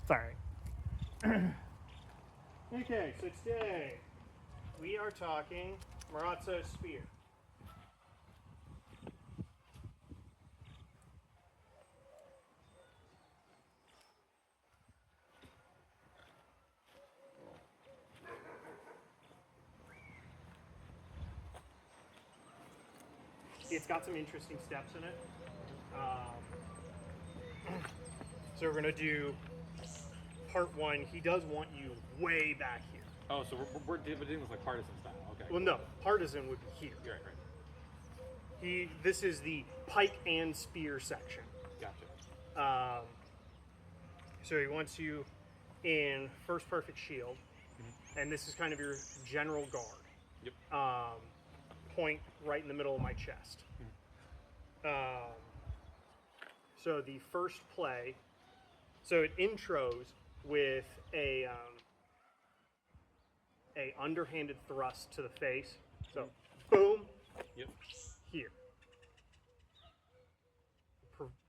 Sorry. Okay, so today we are talking Marozzo spear. It's got some interesting steps in it. So we're gonna do part one. He does want you way back here. Oh, so we're dealing with like partisan style. Okay. Well, no, partisan would be here. You're right. This is the pike and spear section. Gotcha. So he wants you in first perfect shield, and this is kind of your general guard. Yep. Point right in the middle of my chest. So the first play, so it intros with a underhanded thrust to the face. So boom. Yep. Here.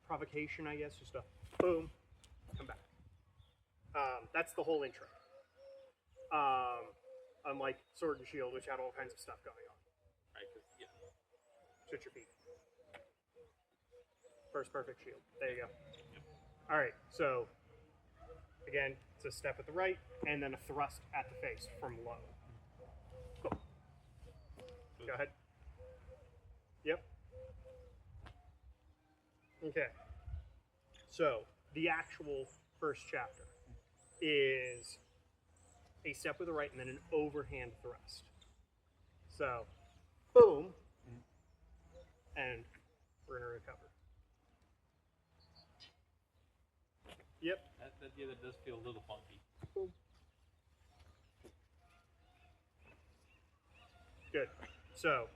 Provocation, I guess, just a boom, come back. That's the whole intro. Unlike Sword and Shield, which had all kinds of stuff going on. Right, yeah. Switch your feet. First perfect shield. There you go. Yep. All right, so again, it's a step at the right, and then a thrust at the face from low. Cool. Go ahead. Yep. Okay. So the actual first chapter is a step with the right and then an overhand thrust. So, boom, and we're gonna recover. Yep. That does feel a little funky. Boom. Good. So,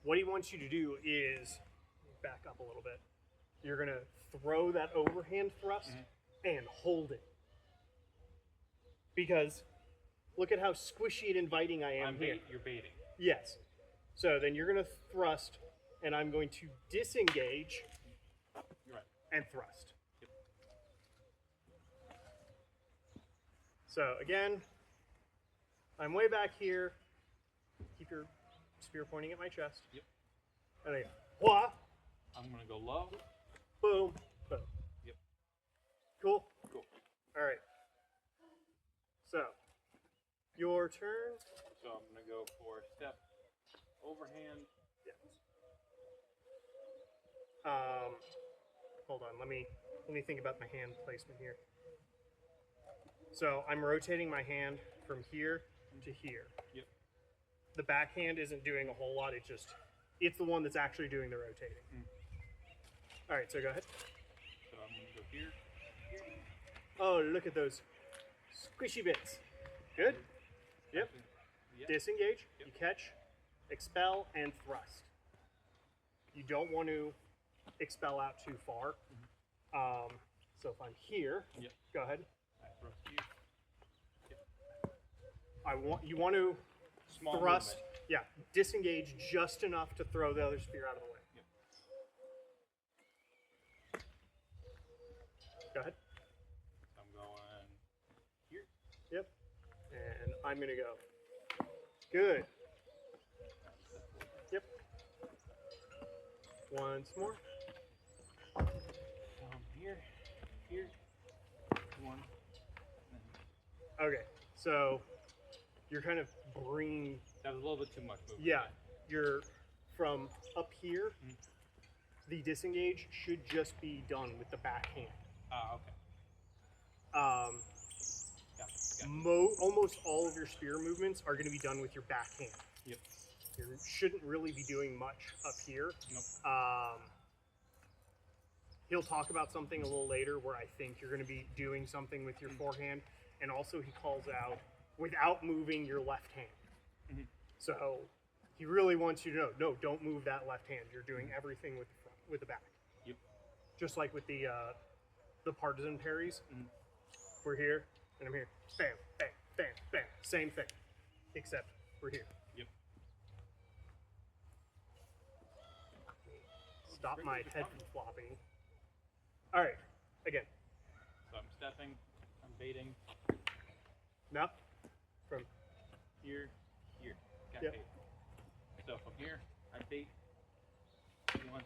what he wants you to do is back up a little bit. You're gonna throw that overhand thrust and hold it. Because look at how squishy and inviting I am here. You're baiting. Yes. So then you're gonna thrust, and I'm going to disengage You're right. and thrust. Yep. So again, I'm way back here. Keep your spear pointing at my chest. Yep. And then wah, I'm gonna go low. boom, boom. Yep. Cool? Cool. All right. So, your turn. So I'm gonna go for step overhand. Yes. Hold on. Let me think about my hand placement here. So I'm rotating my hand from here to here. Yep. The backhand isn't doing a whole lot. It's the one that's actually doing the rotating. All right. So go ahead. So I'm gonna go here. Oh, look at those squishy bits. Good. Yep. Yep. Disengage. Yep. You catch, expel, and thrust. You don't want to expel out too far. So if I'm here, Yep. go ahead. I thrust here. Yep. You want to Small thrust. movement. Yeah. Disengage just enough to throw the other spear out of the way. Yep. Go ahead. I'm going here. Yep. And I'm gonna go. Good. Yep. Once more. Here. One. Okay. So you're kind of bringing. That was a little bit too much movement. Yeah. You're from up here. The disengage should just be done with the backhand. Okay. Got it. Almost all of your spear movements are going to be done with your backhand. Yep. You shouldn't really be doing much up here. Nope. He'll talk about something a little later where I think you're going to be doing something with your forehand, and also he calls out without moving your left hand. So he really wants you to know, no, don't move that left hand. You're doing everything with the front, with the back. Yep. Just like with the partisan parries. We're here, and I'm here. Bam, bam, bam, bam. Same thing, except we're here. Yep. Stop my head from flopping. All right, again. So I'm stepping. I'm baiting. No. From Here. Got Yep. bait. So from here, I bait. 1.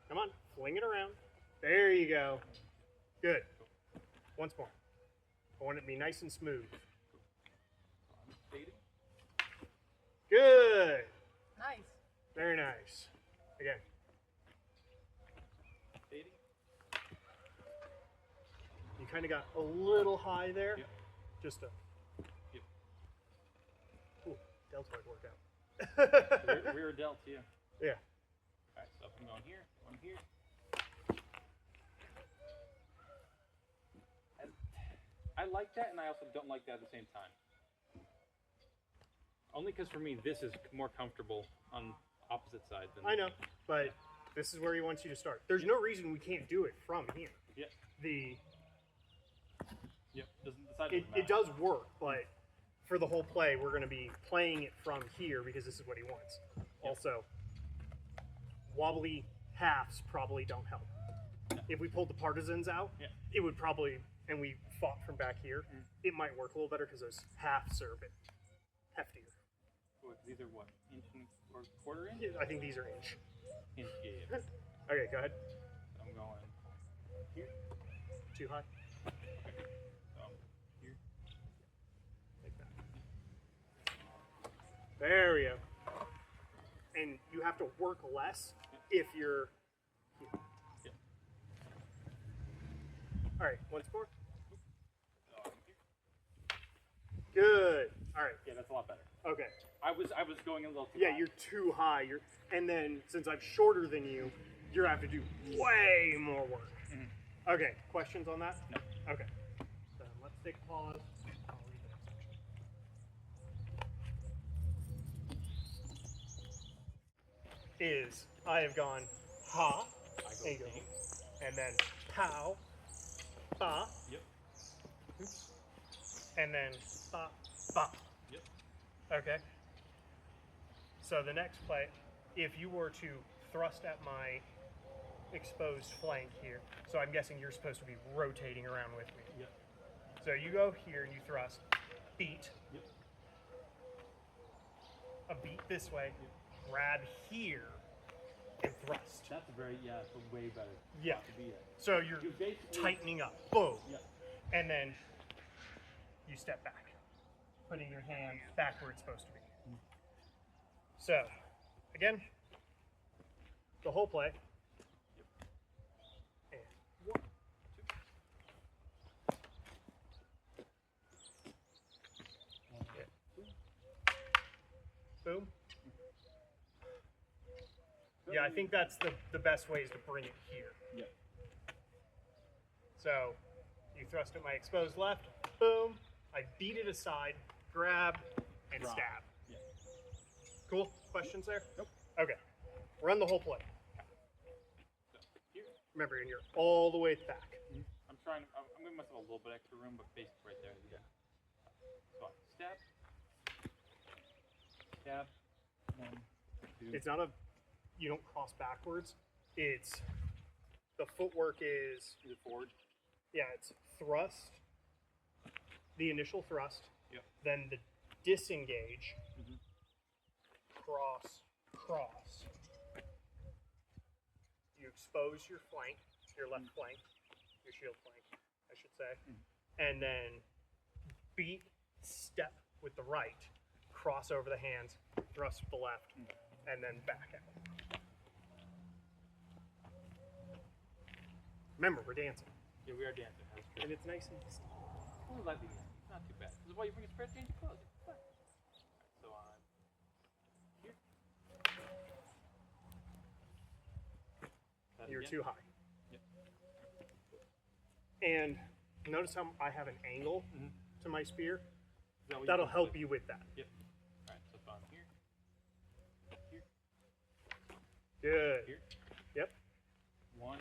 Come on, fling it around. There you go. Good. Once more. I want it to be nice and smooth. So I'm baiting. Good. Nice. Very nice. Again. Baiting. You kind of got a little high there. Yep. Just a. Yep. Ooh, deltoid workout. Rear delt, yeah. Yeah. Alright, so I'm going here, one here. I like that, and I also don't like that at the same time. Only because for me, this is more comfortable on opposite sides. Than I know, but this is where he wants you to start. There's no reason we can't do it from here. Yeah. Yep. It does work, but for the whole play, we're going to be playing it from here because this is what he wants. Yep. Also, wobbly halves probably don't help. No. If we pulled the partisans out, Yeah. it would probably, and we fought from back here, it might work a little better because those halves are a bit heftier. These are what? Inch or quarter inch? Yeah, I think these are inch. Inch, yeah. Okay, go ahead. I'm going here. Too high? Here. Like that. There we go. And you have to work less if you're here. Yeah. All right, once more. Here. Good. All right. Yeah, that's a lot better. Okay. I was going a little too Yeah, high. you're too high. And then since I'm shorter than you, you're gonna have to do way more work. Mm-hmm. Okay. Questions on that? No. Okay. So let's take a pause. I'll read the next section. Is I have gone ha, I go and, ding. and then pow, ba, Yep. and then ba, ba. Yep. Okay. So the next play, if you were to thrust at my exposed flank here, so I'm guessing you're supposed to be rotating around with me. Yep. So you go here and you thrust, beat, Yep. a beat this way, grab here, and thrust. That's a very, it's a way better Yeah. spot to be at. So you're You basically tightening up, boom, Yep. and then you step back, putting your hand back where it's supposed to be. So, again, the whole play. And 1, 2. Boom. Yeah, I think that's the best way is to bring it here. Yep. So, you thrust at my exposed left, boom, I beat it aside, grab, and Drop. stab. Yeah. Cool? Questions there? Nope. Okay. Run the whole play. So here. Remember, and you're all the way back. I'm giving myself a little bit extra room, but basically right there. Yeah. So I stab. 1, 2. It's not you don't cross backwards. It's, the footwork is, Is it forward? yeah, it's thrust, the initial thrust, Yep. then the disengage, Mhm. cross, cross. You expose your flank, your left flank, your shield flank, I should say, and then beat, step with the right, cross over the hands, thrust with the left, and then back out. Remember, we're dancing, Yeah, we are dancing. That's true. and it's nice and easy. Oh, lightly dancing. Not too bad. This is why you bring a spare change of clothes. It's fine. So I'm here. That You're again. too high. Yep. And notice how I have an angle Mhm. to my spear. Is that what That'll do? help you with that. Yep. All right. So if I'm here, here, Good. here. Yep. 1,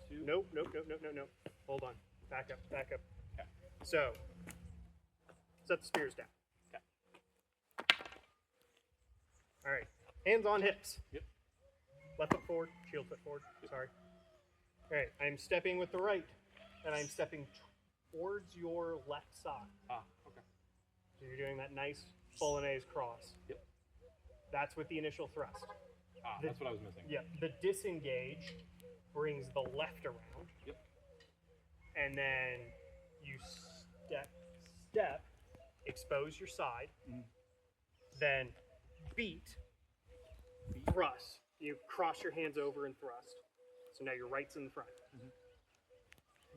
2. Nope, nope, nope, nope, nope, nope. Hold on. Back up, back up. Okay. So, set the spears down. Okay. All right. Hands on hips. Yep. Left foot forward, shield foot forward. Yep. Sorry. Alright, I'm stepping with the right, and I'm stepping towards your left side. Ah, okay. So you're doing that nice Bolognese cross. Yep. That's with the initial thrust. Ah, that's what I was missing. Yeah, the disengage brings the left around. Yep. And then you step, expose your side, then beat, thrust. You cross your hands over and thrust. So now your right's in the front.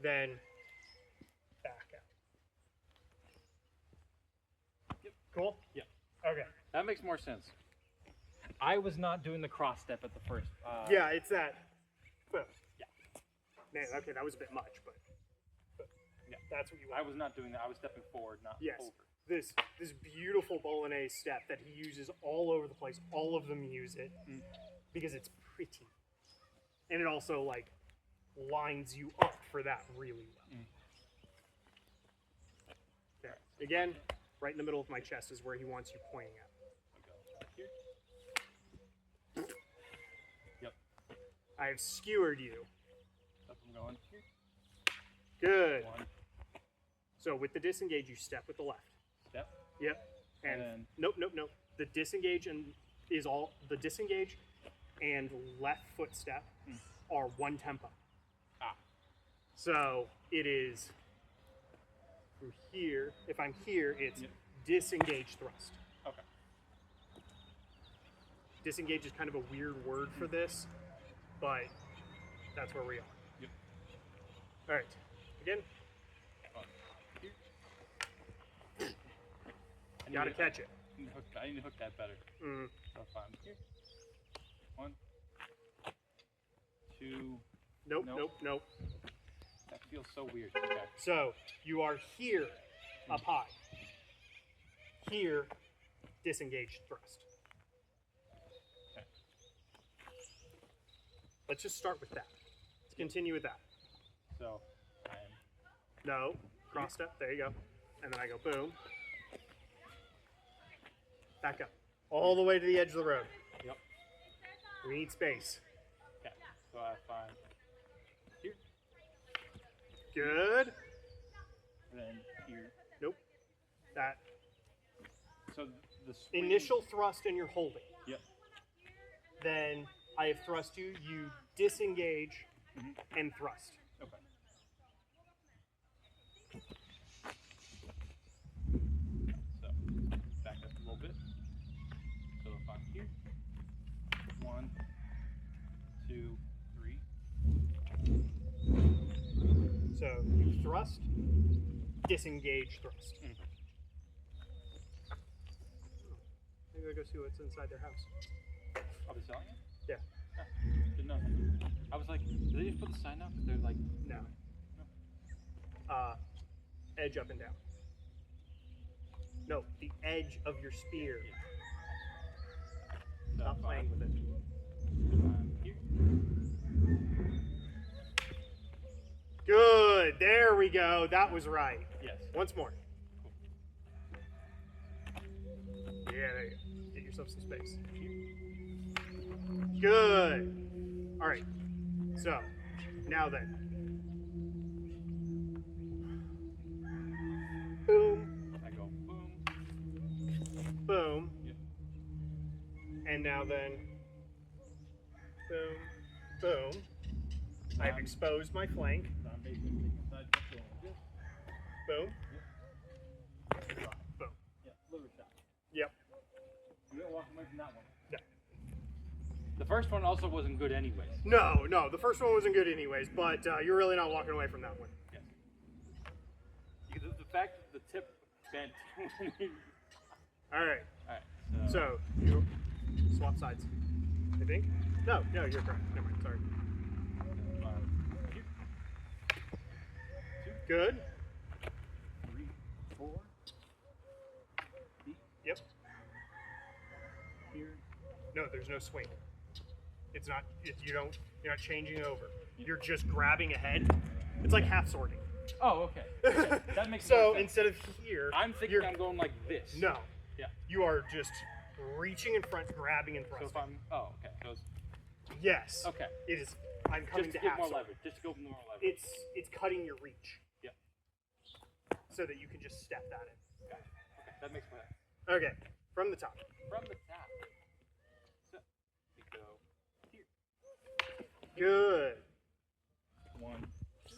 Then back out. Yep. Cool? Yep. Okay. That makes more sense. I was not doing the cross step at the first. Yeah, it's that. Boom. Yeah. Man, okay, that was a bit much, but Yeah. that's what you I want. was not doing that. I was stepping forward, not Yes. over. This beautiful Bolognese step that he uses all over the place. All of them use it because it's pretty, and it also like lines you up for that really well. There. Again, right in the middle of my chest is where he wants you pointing at. I'll go here. Yep. I have skewered you. Up I'm going here. Good. One So with the disengage, you step with the left. step. Yep. And And- nope. The disengage and the disengage and left foot step are one tempo. Ah. So it is from here. If I'm here, it's Yep. disengage thrust. Okay. Disengage is kind of a weird word for this, but that's where we are. Yep. All right. Again, On here. I gotta need to- catch it. I need to hook that better. Mm. So if I'm here. 1, 2. Nope. Nope. Nope. That feels so weird. Okay. So you are here, up high. Here, disengage thrust. Okay. Let's just start with that. Let's continue with that. So I'm No, cross step. There you go. And then I go boom. Back up. All the way to the edge of the road. Yep. We need space. Okay. So if I'm here, Good. then here. Nope. That So the swing, initial thrust and you're holding. Yep. Then I have thrust you. You disengage and thrust. Okay. So back up a little bit. So if I'm here, 1, 2, 3. So you thrust, disengage, thrust. Maybe I'll go see what's inside their house. Are they selling it? Yeah. Oh, didn't know. I was like, did they just put the sign up? They're like, No. Edge up and down. No, the edge of your spear. so Stop if playing with it. I'm here. Good. There we go. That was right. Yes. Once more. Cool. Yeah, there you go. Get yourself some space. Good. All right. So, now then. Boom, I go boom. boom. Yep. And now then. Boom, boom. I've exposed my flank. So I'm basically taking side step going like this. Boom. Yep. Boom. Yeah, liver shot. Yep. You don't walk away from that one. No. The first one also wasn't good anyways. No, the first one wasn't good anyways, but you're really not walking away from that one. Yes. The fact that the tip bent. All right. Alright, So, you swap sides. I think? No, you're correct. Never mind, sorry. Here. 2, Good. 3, 4. Yep. Here. No, there's no swing. It's not, you're not changing over. You're just grabbing ahead. It's like half sorting. Oh, okay. That makes So more sense. instead of here, I'm thinking I'm going like this. No. Yeah. You are just reaching in front, grabbing and So thrusting. if I'm, oh, okay. So it's Yes. Okay. It is. I'm coming Just to to give half more sword. leverage. Just to go for more leverage. It's cutting your reach. Yep. So that you can just step that in. Got it. Okay, that makes more sense. Okay, from the top. From the top. So we go here. Good. 1, 2.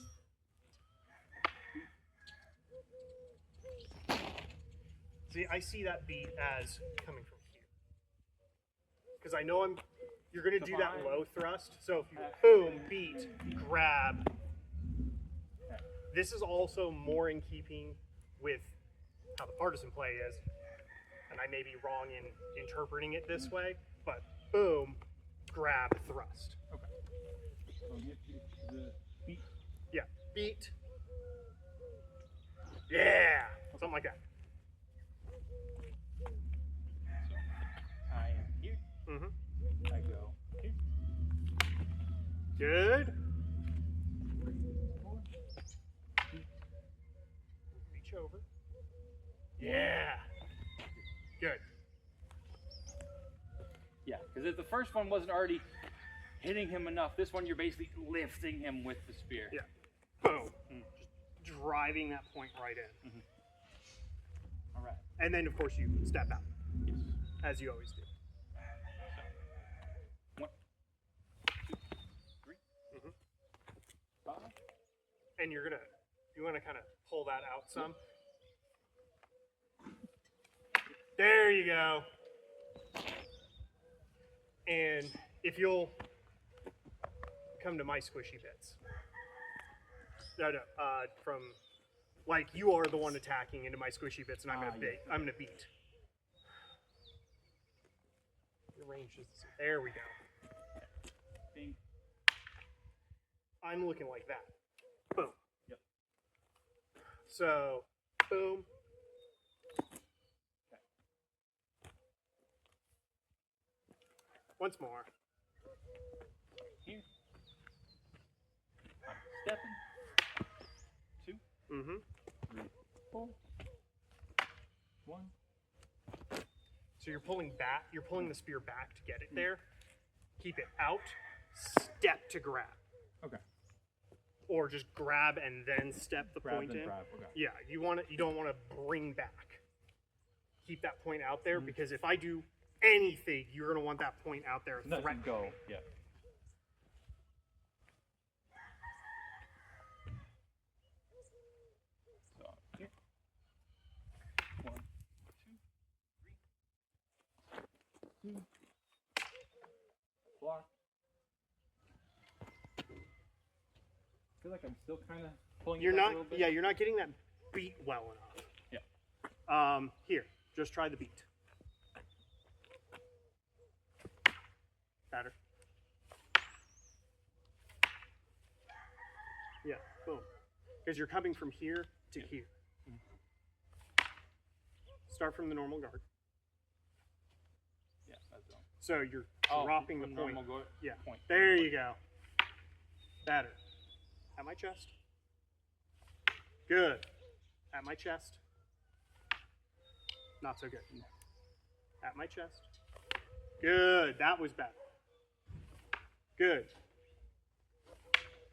See, I see that beat as coming from here. Because I know you're going to do that low thrust. So if you boom, beat, grab. This is also more in keeping with how the partisan play is. And I may be wrong in interpreting it this way, but boom, grab, thrust. Okay. So hit the beat. Yeah, beat. Yeah, something like that. So I am here. Mm-hmm. I go here. Good. 3, 4. Reach over. Yeah. Good. Yeah, because if the first one wasn't already hitting him enough, this one you're basically lifting him with the spear. Yeah. Boom. Just driving that point right in. All right. And then, of course, you step out, Yes. as you always do. So, 1, 2, 3, 5. And you want to kind of pull that out some. There you go. And if you'll come to my squishy bits. No, from, like, you are the one attacking into my squishy bits, and I'm gonna beat. I'm gonna beat. Your range is, there we go. Bing. I'm looking like that. Boom. Yep. So, boom. Okay. Once more. Here. I'm stepping. 2, Mm-hmm. 3, 4. 1. So you're pulling back, you're pulling the spear back to get it there. Keep it out, step to grab. Okay. Or just grab and then step the Grab point then in. grab. Okay. Yeah, you don't want to bring back. Keep that point out there because if I do anything, you're going to want that point out there. Let threatening him go. me. Yeah. So here. 1, 2, 3. 2. Block. I feel like I'm still kind of pulling. You're it back not, a little bit. yeah, you're not getting that beat well enough. Yeah. Here, just try the beat. Better. Yeah, boom. Because you're coming from here to here. Start from the normal guard. Yeah, that's wrong. So you're Oh, dropping the from point. normal Yeah. point. There you go. Better. At my chest. Good. At my chest. Not so good. At my chest. Good. That was better. Good.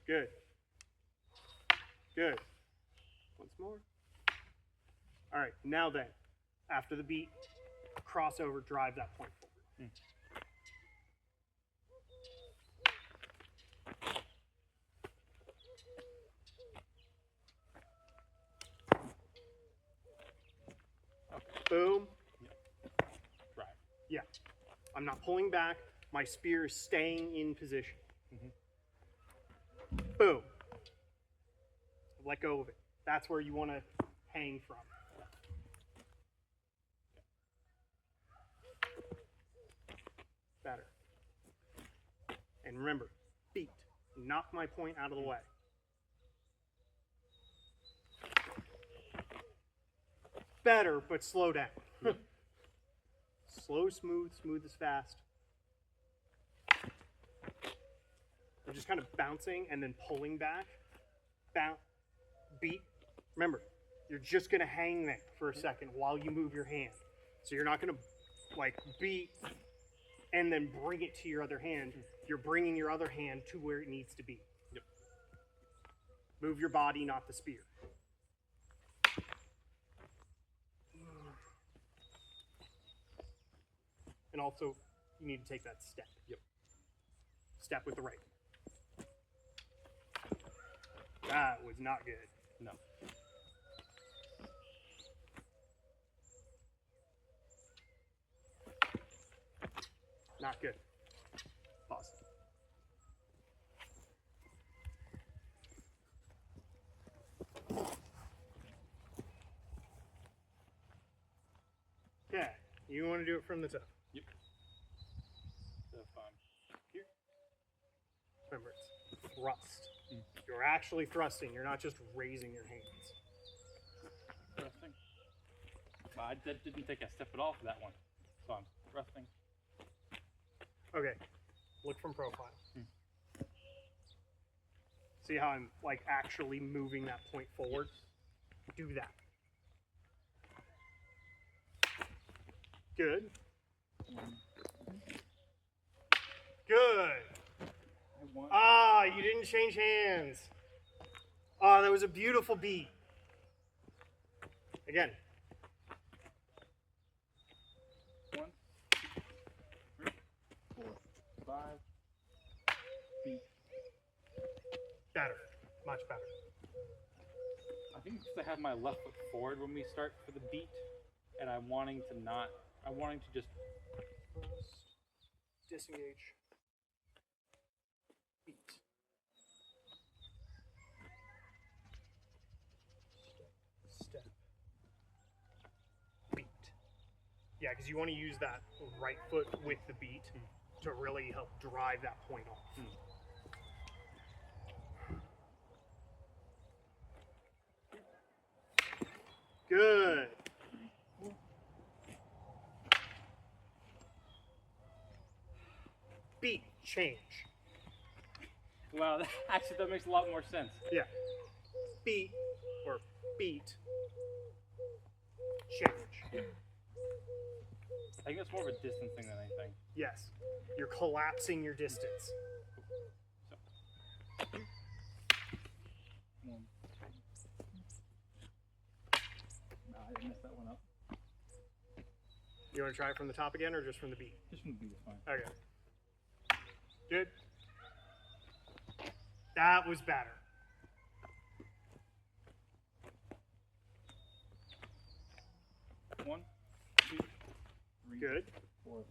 Good. Good. Once more. All right. Now then, after the beat, crossover, drive that point forward. Boom. Right. Yeah. I'm not pulling back. My spear is staying in position. Boom. Let go of it. That's where you want to hang from. Better. And remember, beat. Knock my point out of the way. Better, but slow down. Slow, smooth, smooth is fast. I'm just kind of bouncing and then pulling back. Bounce, beat. Remember, you're just going to hang there for a second while you move your hand. So you're not going to like beat and then bring it to your other hand. You're bringing your other hand to where it needs to be. Yep. Move your body, not the spear. And also, you need to take that step. Yep. Step with the right. That was not good. No. Not good. Pause. Okay, you want to do it from the top. Yep. So if I'm here. Remember, it's thrust. You're actually thrusting. You're not just raising your hands. Thrusting. Well, I didn't take a step at all for that one. So I'm thrusting. Okay, look from profile. See how I'm like actually moving that point forward? Do that. Good. Good. Ah, you didn't change hands. Ah, that was a beautiful beat. Again. 1, 2, 3, 4, 5. Beat. Better. Much better. I think because I have my left foot forward when we start for the beat, and I'm wanting to just Disengage. Beat. Step. Beat. Yeah, because you want to use that right foot with the beat to really help drive that point off. Good. Beat, change. Wow, actually that makes a lot more sense. Yeah. Beat or beat, change. I think that's more of a distance thing than anything. Yes. You're collapsing your distance. So. I messed that one up. You want to try it from the top again or just from the beat? Just from the beat is fine. Okay. Good. That was better. One, two, three, Good. 4,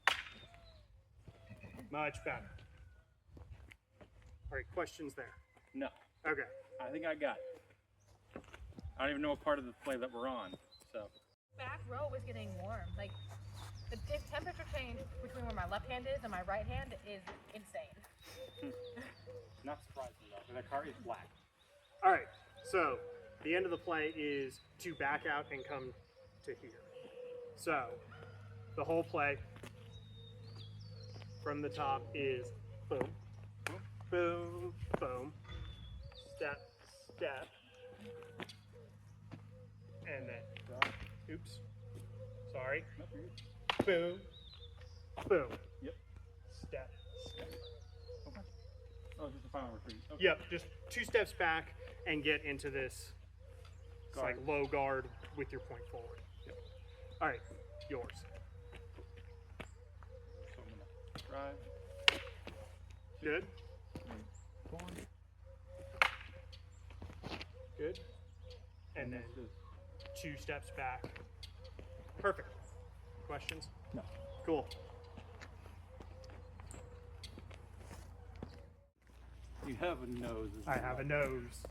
5. Much better. All right, questions there? No. Okay. I think I got it. I don't even know what part of the play that we're on, so. Back row was getting warm. Like, the temperature change between where my left hand is and my right hand is insane. Not surprising though, because that car is black. All right, so the end of the play is to back out and come to here. So the whole play from the top is boom, boom, boom, step, step, and then, oops, sorry, boom, boom, Yep. step, step. Okay. Oh, just the final retreat. Okay. Yep, just 2 steps back and get into this. It's like low guard with your point forward. Yep. All right, yours. So I'm gonna drive. Good. 4. Good. And then 2 steps back. Perfect. Questions? No. Cool. You have a nose. I have a nose.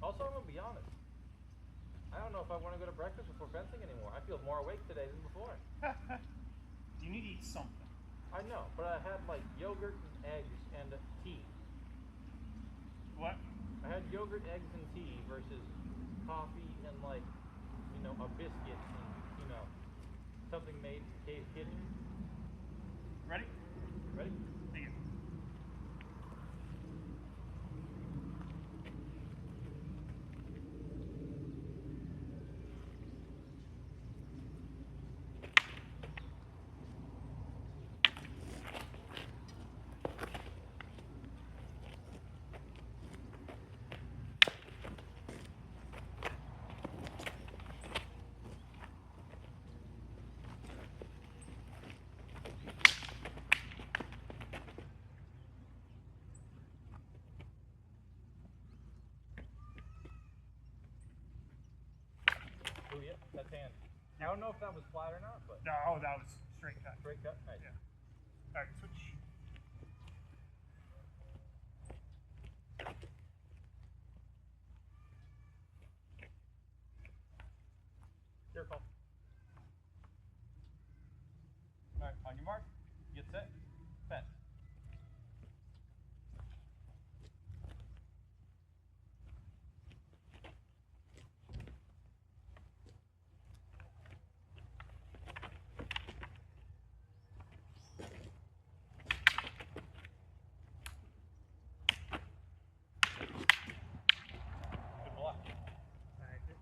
Also, I'm gonna be honest. I don't know if I want to go to breakfast before fencing anymore. I feel more awake today than before. You need to eat something. I know, but I had like yogurt and eggs and tea. What? I had yogurt, eggs, and tea versus coffee and like, a biscuit and, something made in Kay's kitchen. Ready? Ready? Begin. That's hand. I don't know if that was flat or not, but No, that was straight cut. straight cut. Nice. Yeah. All right, switch. Your call. All right, on your mark, get set, fence. Good block. Thank you.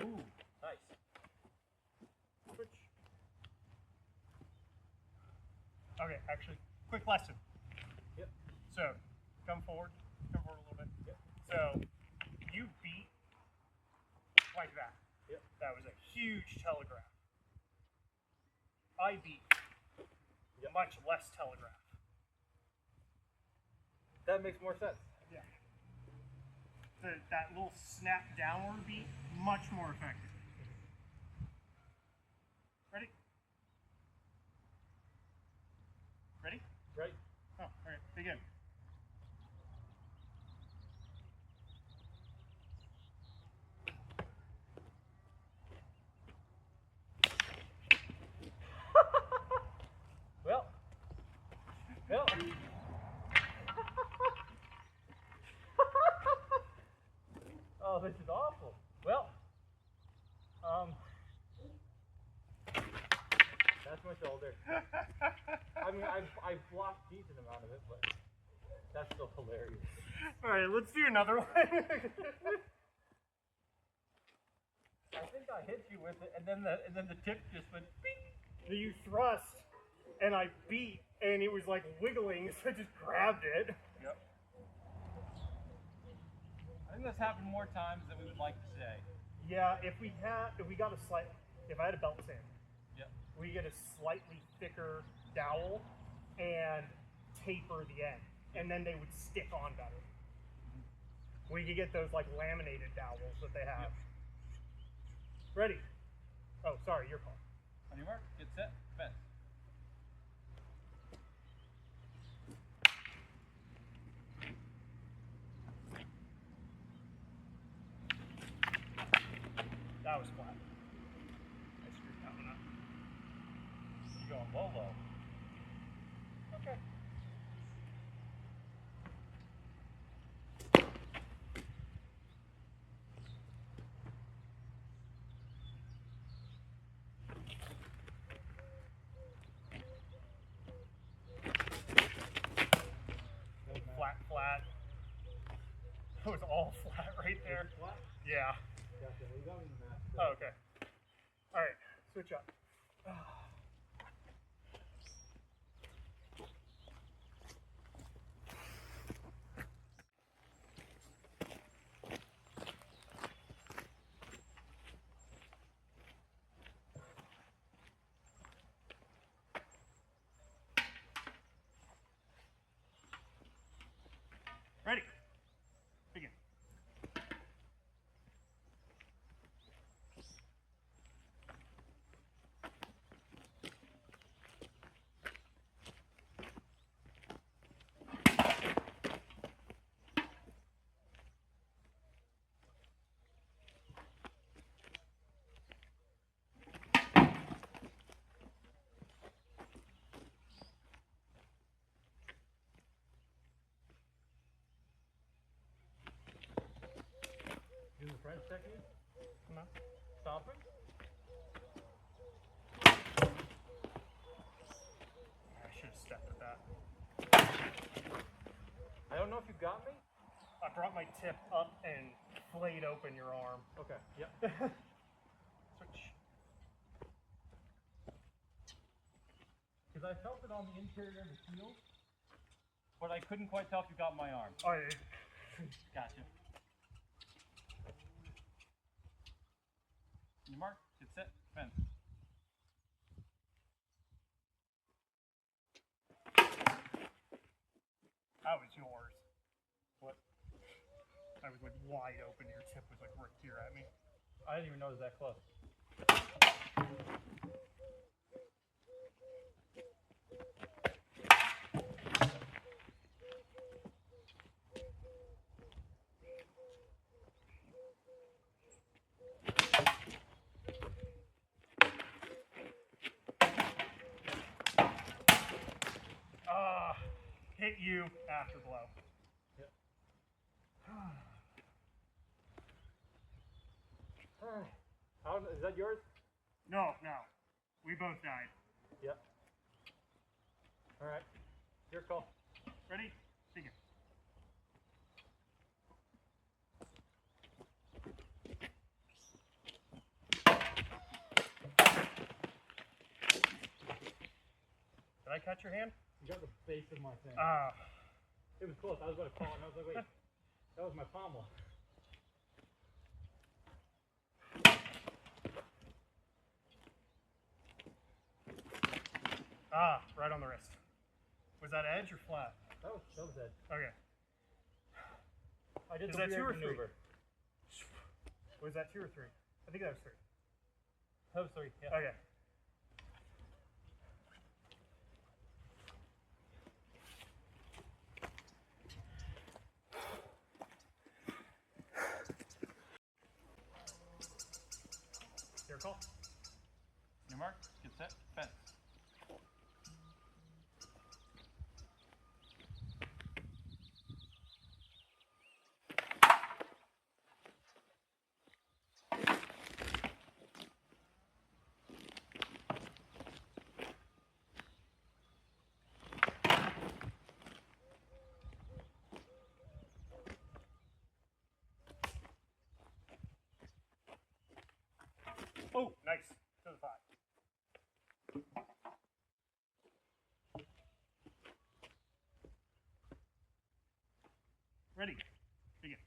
Ooh, nice. Switch. Okay, actually, quick lesson. Yep. So, come forward a little bit. Yep. So, you beat like that. Yep. That was a huge telegraph. I beat Yep. much less telegraph. That makes more sense. Yeah. That little snap downward beat, much more effective. Ready? Ready? Right? Oh, all right, begin. Well. Oh, this is awful. Well. That's my shoulder. I mean, I've blocked a decent amount of it, but that's still hilarious. All right, let's do another one. I think I hit you with it, and then the tip just went bing. You thrust, and I beat, and it was like wiggling, so I just grabbed it. Yep. I think that's happened more times than we would like to say. Yeah, if we got a slight, if I had a belt sander, Yep. we get a slightly thicker dowel and taper the end, and then they would stick on better. We could get those like laminated dowels that they have. Yep. Ready? Oh, sorry, your call. On your mark, get set, fence. That was flat. I screwed that one up. You going low, low. Okay. Flat, flat. It was all flat right there. Flat? Yeah. Gotcha. We got in the match. Oh, okay. All right, switch up. Ready? Begin. Do the French technique. No. Stomping. I should have stepped with that. I don't know if you got me. I brought my tip up and flayed open your arm. Okay. Yep. Switch. Because I felt it on the interior of the heel, but I couldn't quite tell if you got my arm. Oh, yeah. Gotcha. Your mark, get set, fence. That was yours. What? I was like wide open. Your tip was like right here at me. I didn't even know it was that close. Hit you after blow. Yep. How, is that yours? No. We both died. Yep. All right. Your call. Ready? Begin. Did I catch your hand? You got the base of my thing. It was close. I was about to call it, and I was like, wait, that was my pommel. Right on the wrist. Was that edge or flat? That was edge. Okay. I did Is the that 2 or weird 3? maneuver. Was that 2 or 3? I think that was 3. That was 3, yeah. Okay. Your call. Your mark, get set, fence. Oh, nice. To the 5. Ready. Begin.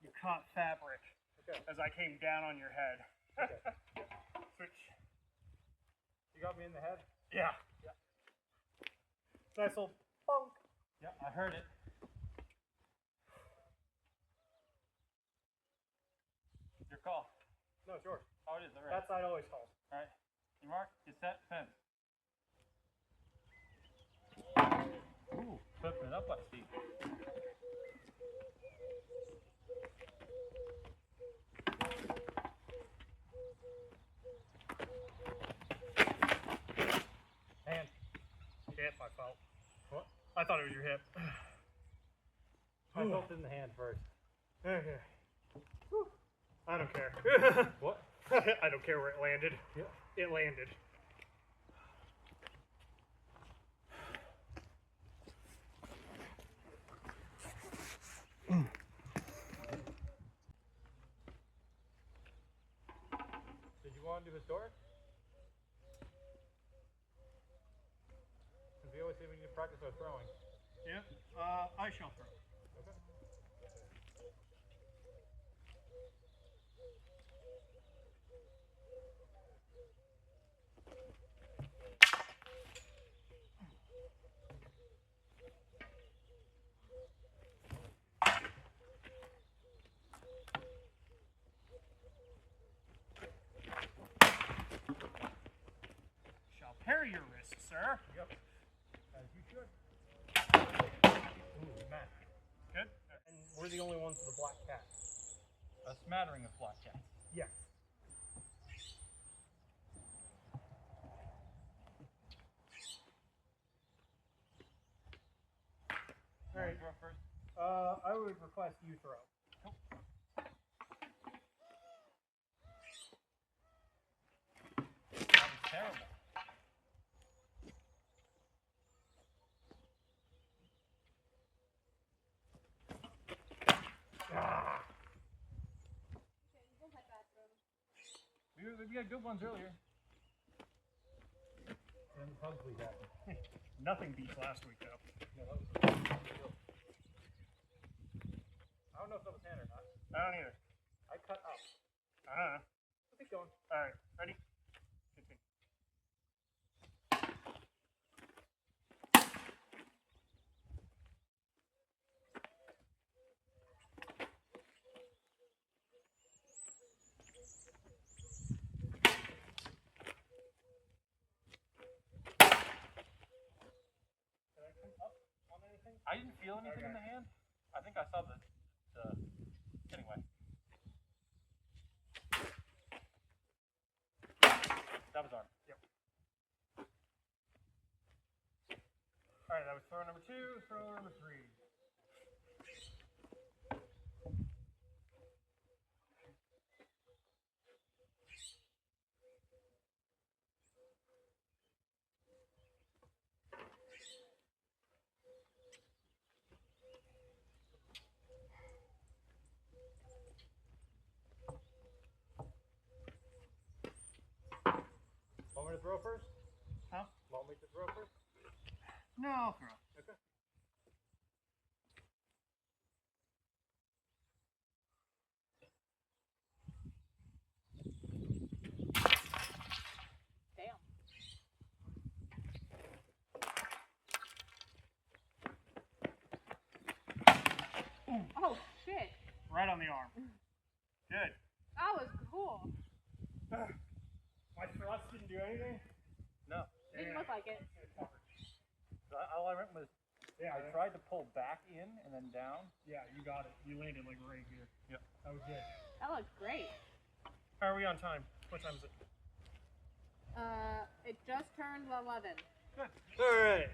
You caught fabric as I came down on your head. Okay. Switch. You got me in the head? Yeah. Nice little bonk. Yeah, I heard it. Your call. No, it's yours. Oh, it is, all right. That side always calls. All right. Your mark, get set, fence. Ooh, flipping it up, I see. Hand. Hip, I felt. What? I thought it was your hip. I felt it in the hand first. Okay. I don't care. What? I don't care where it landed. Yeah. It landed. Did you want to do historic? Because we always say we need to practice our throwing. Yeah. I shall throw. Okay. Shall parry your wrist, sir. Yep. As you should. Ooh, Matt. Good. And we're the only ones with a black cat. A smattering of black cats. Yes. All right. Throw first. I would request you throw. That was terrible. We had good ones earlier. ugly happened. Nothing beats last week though. No, that was I don't know if that was hand or not. I don't either. I cut up. I don't know. Let's keep going. All right, ready? Continue. I didn't feel anything in the hand. I think I saw the anyway. That was arm. Yep. All right, that was throw number 2, throw number 3. Want me to throw first? Huh? Want me to throw first? No, I'll throw. Okay. Damn. Oh shit. Right on the arm. Good. That was cool. My thrust didn't do anything? No. Didn't look like it. All I went was Yeah, I tried to pull back in and then down. Yeah, you got it. You landed like right here. Yep. That was good. That looks great. How are we on time? What time is it? It just turned 11. Good. All right.